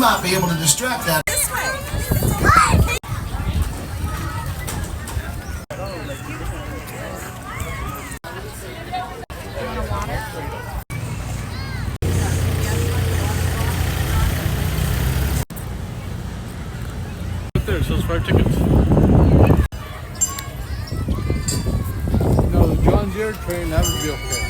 might be able to distract that. This way. There, so it's 5 tickets. No, the John Deere train, that would be okay.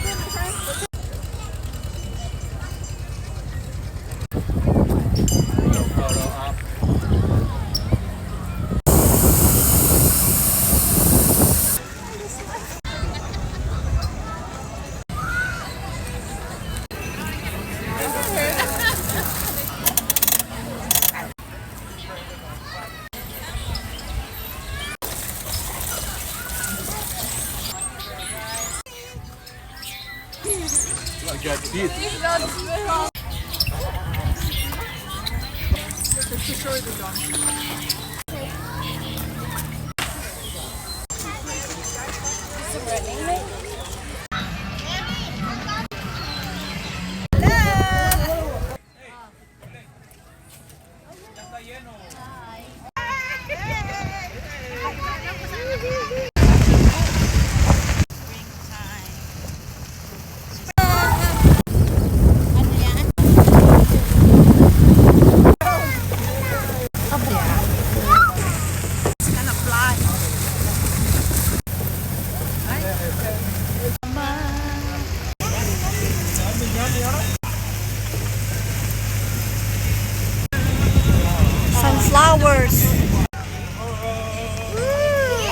I got teeth. Sunflowers.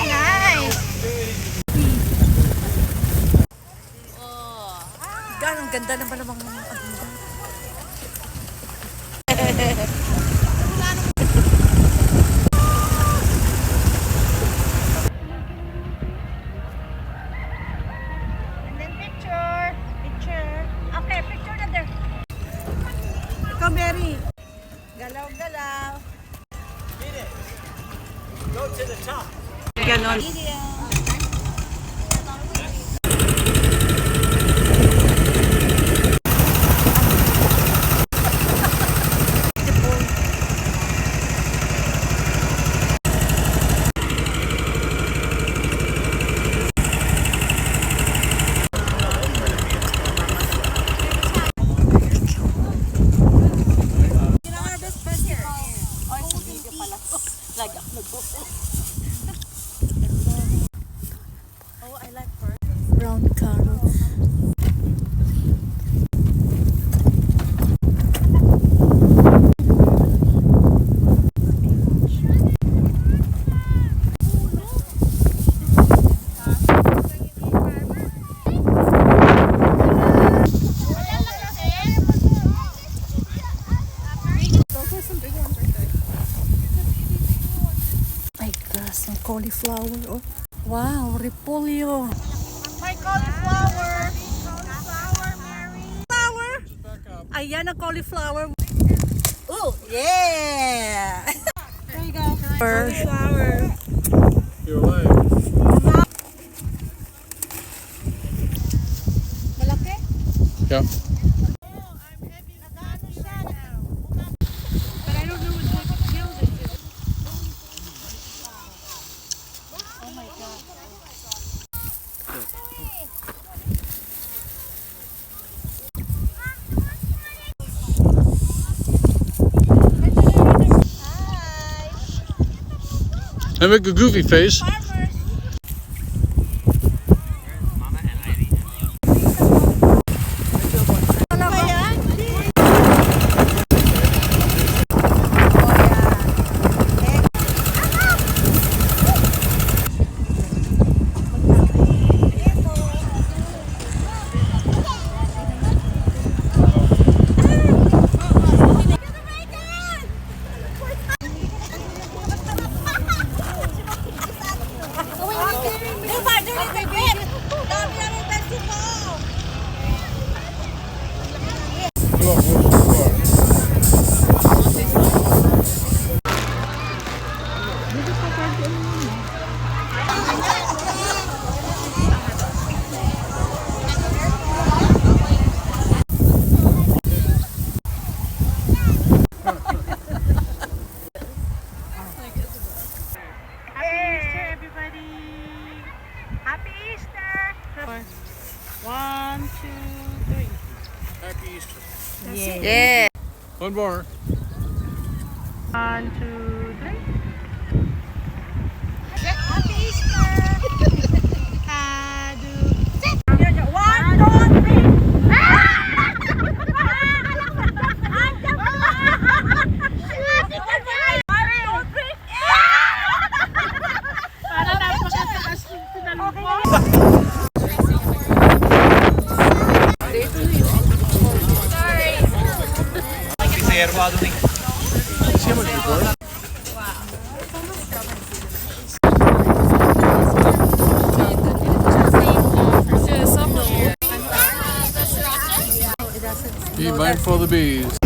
Nice. Ang ganda naman namang And then picture. Okay, picture na there. Ikaw, Mary. Galaw-galaw. Go to the top. Ganon. Oh, I like brown carrots. My gosh, some cauliflower. Oh. Wow, repolyo. My cauliflower. Cauliflower, Mary. Flower. Ayan ang cauliflower. Oh, yeah. There you go. Cauliflower. You're alive. Malaki? Yeah. I make a goofy face. One more. 1, 2, 3. Happy Easter! Sit! 1, 2, 3. Be mindful of the bees.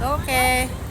Okay.